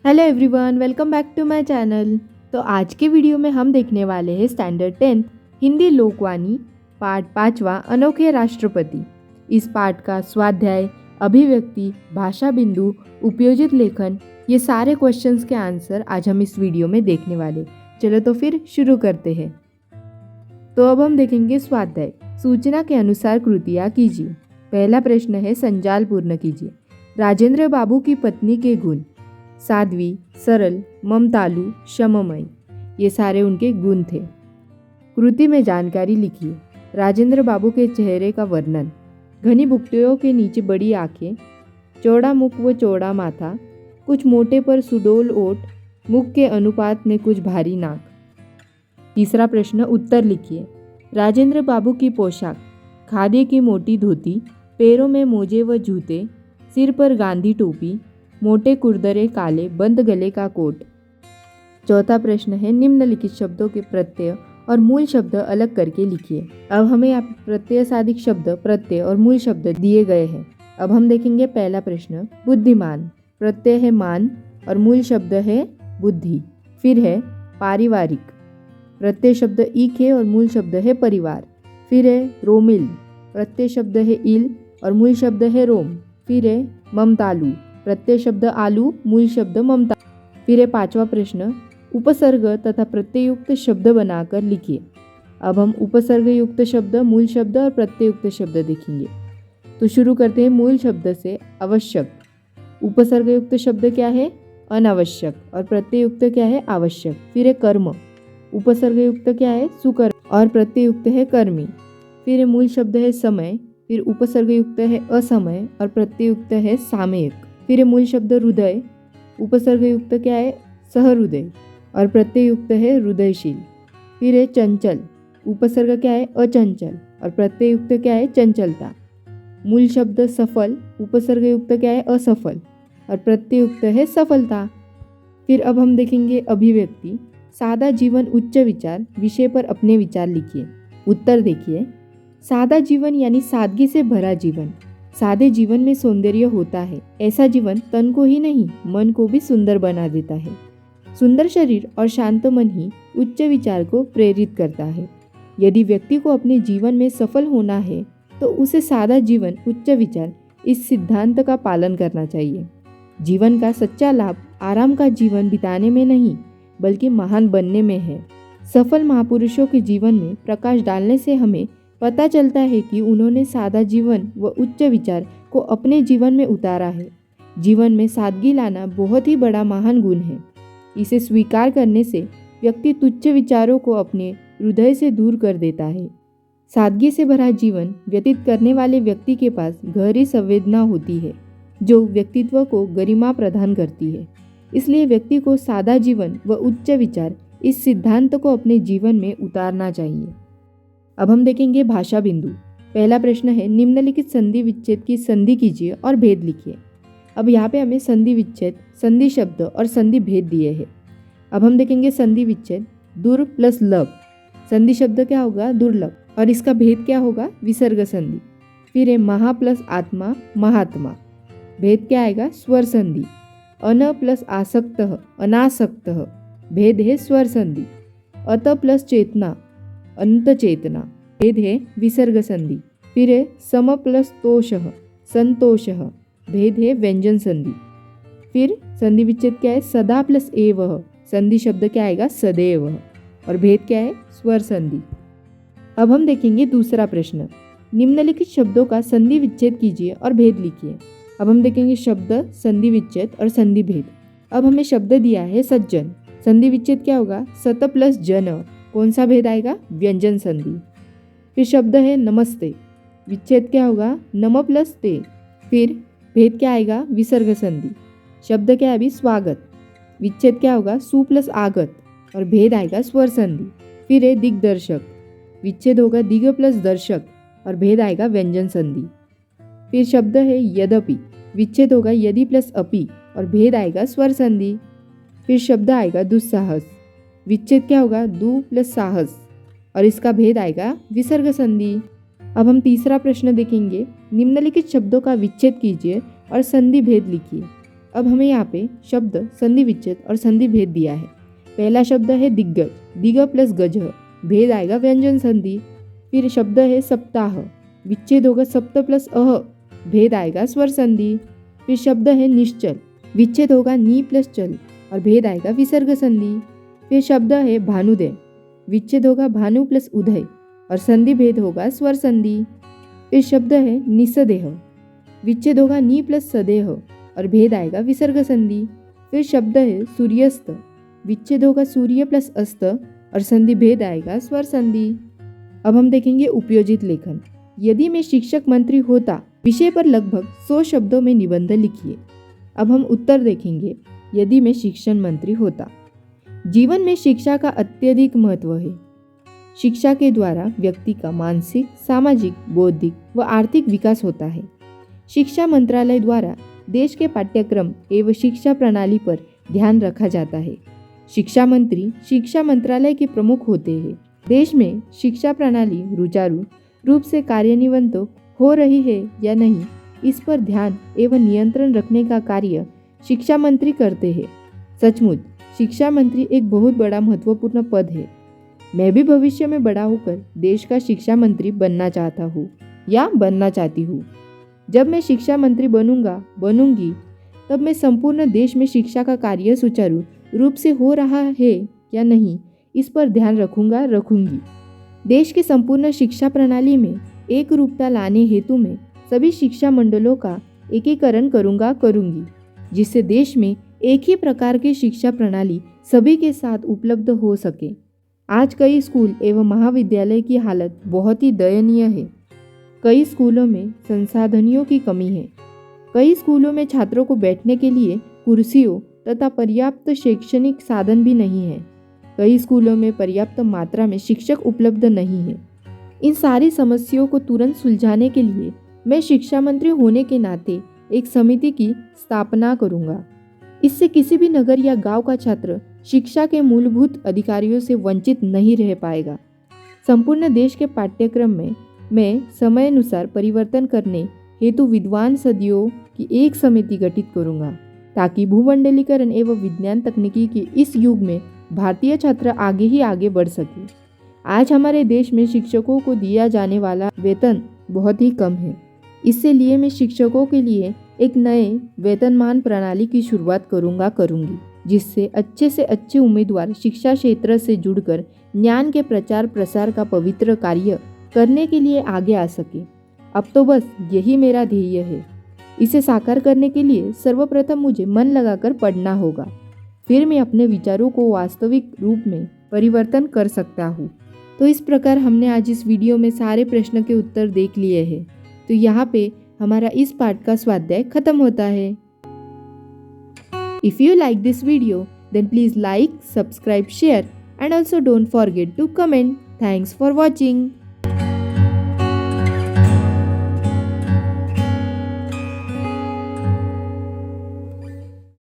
Hello everyone, welcome back to my channel. तो आज के वीडियो में हम देखने वाले हैं स्टैंडर्ड 10 हिंदी लोकवाणी पाठ 5वां अनोखे राष्ट्रपति। इस पाठ का स्वाध्याय, अभिव्यक्ति, भाषा बिंदु, उपयोजित लेखन, ये सारे क्वेश्चंस के आंसर आज हम इस वीडियो में देखने वाले। चलो तो फिर शुरू करते हैं। तो अब हम देखेंगे स्वाध्याय। सूचना के अनुसार कृतियाँ कीजिए। पहला प्रश्न है संजाल पूर्ण कीजिए। राजेंद्र बाबू की पत्नी के गुण: साध्वी, सरल, ममतालु, क्षममयी, ये सारे उनके गुण थे। कृति में जानकारी लिखिए। राजेंद्र बाबू के चेहरे का वर्णन: घनी भुक्तियों के नीचे बड़ी आंखें, चौड़ा मुख व चौड़ा माथा, कुछ मोटे पर सुडौल ओठ, मुख के अनुपात में कुछ भारी नाक। तीसरा प्रश्न उत्तर लिखिए। राजेंद्र बाबू की पोशाक: खादी की मोटी धोती, पैरों में मोजे व जूते, सिर पर गांधी टोपी, मोटे कुरदरे काले बंद गले का कोट। चौथा प्रश्न है निम्नलिखित शब्दों के प्रत्यय और मूल शब्द अलग करके लिखिए। अब हमें यहाँ प्रत्यय साधिक शब्द, प्रत्यय और मूल शब्द दिए गए हैं। अब हम देखेंगे पहला प्रश्न बुद्धिमान। प्रत्यय है मान और मूल शब्द है बुद्धि। फिर है पारिवारिक। प्रत्यय शब्द ईक है और मूल शब्द है परिवार। फिर है रोमिल। प्रत्यय शब्द है इल और मूल शब्द है रोम। फिर है ममतालु। प्रत्यय शब्द आलू, मूल शब्द ममता। फिर है पांचवा प्रश्न उपसर्ग तथा प्रत्ययुक्त शब्द बनाकर लिखिए। अब हम उपसर्ग युक्त शब्द, मूल शब्द और प्रत्ययुक्त शब्द देखेंगे। तो शुरू करते हैं मूल शब्द से। आवश्यक। उपसर्ग युक्त शब्द क्या है? अनावश्यक। और प्रत्ययुक्त क्या है? आवश्यक। फिर है कर्म। उपसर्ग युक्त क्या है? सुकर्म और प्रत्ययुक्त है कर्मी। फिर है मूल शब्द है समय। फिर उपसर्ग युक्त है असमय और प्रत्ययुक्त है सामयिक। फिर है मूल शब्द हृदय। उपसर्ग युक्त क्या है? सहृदय और प्रत्ययुक्त है हृदयशील। फिर है चंचल। उपसर्ग क्या है? अचंचल और प्रत्ययुक्त क्या है? चंचलता। मूल शब्द सफल। उपसर्ग युक्त क्या है? असफल और प्रत्ययुक्त है सफलता। फिर अब हम देखेंगे अभिव्यक्ति। सादा जीवन उच्च विचार विषय पर अपने विचार लिखिए। उत्तर देखिए। सादा जीवन यानी सादगी से भरा जीवन। सादे जीवन में सौंदर्य होता है। ऐसा जीवन तन को ही नहीं, मन को भी सुंदर बना देता है। सुंदर शरीर और शांत मन ही उच्च विचार को प्रेरित करता है। यदि व्यक्ति को अपने जीवन में सफल होना है तो उसे सादा जीवन उच्च विचार इस सिद्धांत का पालन करना चाहिए। जीवन का सच्चा लाभ आराम का जीवन बिताने में नहीं बल्कि महान बनने में है। सफल महापुरुषों के जीवन में प्रकाश डालने से हमें पता चलता है कि उन्होंने सादा जीवन व उच्च विचार को अपने जीवन में उतारा है। जीवन में सादगी लाना बहुत ही बड़ा महान गुण है। इसे स्वीकार करने से व्यक्ति तुच्छ विचारों को अपने हृदय से दूर कर देता है। सादगी से भरा जीवन व्यतीत करने वाले व्यक्ति के पास गहरी संवेदना होती है जो व्यक्तित्व को गरिमा प्रदान करती है। इसलिए व्यक्ति को सादा जीवन व उच्च विचार इस सिद्धांत को अपने जीवन में उतारना चाहिए। अब हम देखेंगे भाषा बिंदु। पहला प्रश्न है निम्नलिखित संधि विच्छेद की संधि कीजिए और भेद लिखिए। अब यहाँ पे हमें संधि विच्छेद, संधि शब्द और संधि भेद दिए हैं। अब हम देखेंगे संधि विच्छेद। दुर प्लस लब। संधि शब्द क्या होगा? दुर्लभ। और इसका भेद क्या होगा? विसर्ग संधि। फिर है महा प्लस आत्मा, महात्मा। भेद क्या आएगा? स्वर संधि। अन प्लस आसक्त, अनासक्त। भेद है स्वर संधि। अत प्लस चेतना, अंत चेतना। भेद है विसर्ग संधि। फिर है सम प्लस तोषः, संतोषः। भेद है व्यंजन संधि। फिर संधि विच्छेद क्या है? सदा प्लस एवः। संधि शब्द क्या आएगा? सदैव। और भेद क्या है? स्वर संधि। अब हम देखेंगे दूसरा प्रश्न। निम्नलिखित शब्दों का संधि विच्छेद कीजिए और भेद लिखिए। अब हम देखेंगे शब्द, संधि विच्छेद और संधि भेद। अब हमें शब्द दिया है सज्जन। संधि विच्छेद क्या होगा? सत प्लस जन। कौन सा भेद आएगा? व्यंजन संधि। फिर शब्द है नमस्ते। विच्छेद क्या होगा? नम प्लस ते। फिर भेद क्या आएगा? विसर्ग संधि। शब्द क्या है अभी? स्वागत। विच्छेद क्या होगा? सु प्लस आगत और भेद आएगा स्वर संधि। फिर है दिग्दर्शक। विच्छेद होगा दिग प्लस दर्शक और भेद आएगा व्यंजन संधि। फिर शब्द है यद्यपि। विच्छेद होगा यदि प्लस अपि और भेद आएगा स्वर संधि। फिर शब्द आएगा दुस्साहस। विच्छेद क्या होगा? दु प्लस साहस और इसका भेद आएगा विसर्ग संधि। अब हम तीसरा प्रश्न देखेंगे। निम्नलिखित शब्दों का विच्छेद कीजिए और संधि भेद लिखिए। अब हमें यहाँ पे शब्द, संधि विच्छेद और संधि भेद दिया है। पहला शब्द है दिग्गज, दिग प्लस गज, भेद आएगा व्यंजन संधि। फिर शब्द है सप्ताह, विच्छेद होगा सप्त प्लस अह, भेद आएगा स्वर संधि। फिर शब्द है निश्चल, विच्छेद होगा नी प्लस चल और भेद आएगा विसर्ग संधि। फिर शब्द है भानुदय, विच्छेद होगा भानु प्लस उदय और संधि भेद होगा स्वर संधि। फिर शब्द है निसदेह, विच्छेद होगा नी प्लस सदेह और भेद आएगा विसर्ग संधि। फिर शब्द है सूर्यस्त, विच्छेद होगा सूर्य प्लस अस्त और संधि भेद आएगा स्वर संधि। अब हम देखेंगे उपयोजित लेखन। यदि मैं शिक्षक मंत्री होता, विषय पर लगभग 100 शब्दों में निबंध लिखिए। अब हम उत्तर देखेंगे। यदि मैं शिक्षण मंत्री होता, जीवन में शिक्षा का अत्यधिक महत्व है। शिक्षा के द्वारा व्यक्ति का मानसिक, सामाजिक, बौद्धिक व आर्थिक विकास होता है। शिक्षा मंत्रालय द्वारा देश के पाठ्यक्रम एवं शिक्षा प्रणाली पर ध्यान रखा जाता है। शिक्षा मंत्री शिक्षा मंत्रालय के प्रमुख होते हैं। देश में शिक्षा प्रणाली सुचारू रूप से कार्यान्वित हो रही है या नहीं, इस पर ध्यान एवं नियंत्रण रखने का कार्य शिक्षा मंत्री करते हैं। सचमुच शिक्षा मंत्री एक बहुत बड़ा महत्वपूर्ण पद है। मैं भी भविष्य में बड़ा होकर देश का शिक्षा मंत्री बनना चाहता हूँ या बनना चाहती हूँ। जब मैं शिक्षा मंत्री बनूंगी, तब मैं संपूर्ण देश में शिक्षा का कार्य सुचारू रूप से हो रहा है या नहीं, इस पर ध्यान रखूंगी। देश की संपूर्ण शिक्षा प्रणाली में एक रूपता लाने हेतु मैं सभी शिक्षा मंडलों का एकीकरण करूंगी, जिससे देश में एक ही प्रकार की शिक्षा प्रणाली सभी के साथ उपलब्ध हो सके। आज कई स्कूल एवं महाविद्यालय की हालत बहुत ही दयनीय है। कई स्कूलों में संसाधनों की कमी है। कई स्कूलों में छात्रों को बैठने के लिए कुर्सियों तथा पर्याप्त शैक्षणिक साधन भी नहीं है। कई स्कूलों में पर्याप्त मात्रा में शिक्षक उपलब्ध नहीं है। इन सारी समस्याओं को तुरंत सुलझाने के लिए मैं शिक्षा मंत्री होने के नाते एक समिति की स्थापना करूंगा। इससे किसी भी नगर या गांव का छात्र शिक्षा के मूलभूत अधिकारियों से वंचित नहीं रह पाएगा। संपूर्ण देश के पाठ्यक्रम में मैं समयानुसार परिवर्तन करने हेतु विद्वान सदियों की एक समिति गठित करूंगा, ताकि भूमंडलीकरण एवं विज्ञान तकनीकी के इस युग में भारतीय छात्र आगे ही आगे बढ़ सके। आज हमारे देश में शिक्षकों को दिया जाने वाला वेतन बहुत ही कम है। इसलिए मैं शिक्षकों के लिए एक नए वेतनमान प्रणाली की शुरुआत करूंगी, जिससे अच्छे से अच्छे उम्मीदवार शिक्षा क्षेत्र से जुड़कर ज्ञान के प्रचार प्रसार का पवित्र कार्य करने के लिए आगे आ सके। अब तो बस यही मेरा ध्येय है। इसे साकार करने के लिए सर्वप्रथम मुझे मन लगाकर पढ़ना होगा, फिर मैं अपने विचारों को वास्तविक रूप में परिवर्तन कर सकता हूँ। तो इस प्रकार हमने आज इस वीडियो में सारे प्रश्न के उत्तर देख लिए हैं। तो यहाँ पे हमारा इस पाठ का स्वाध्याय खत्म होता है। If you like this video, then please like, subscribe, share and also don't forget to comment. Thanks for watching.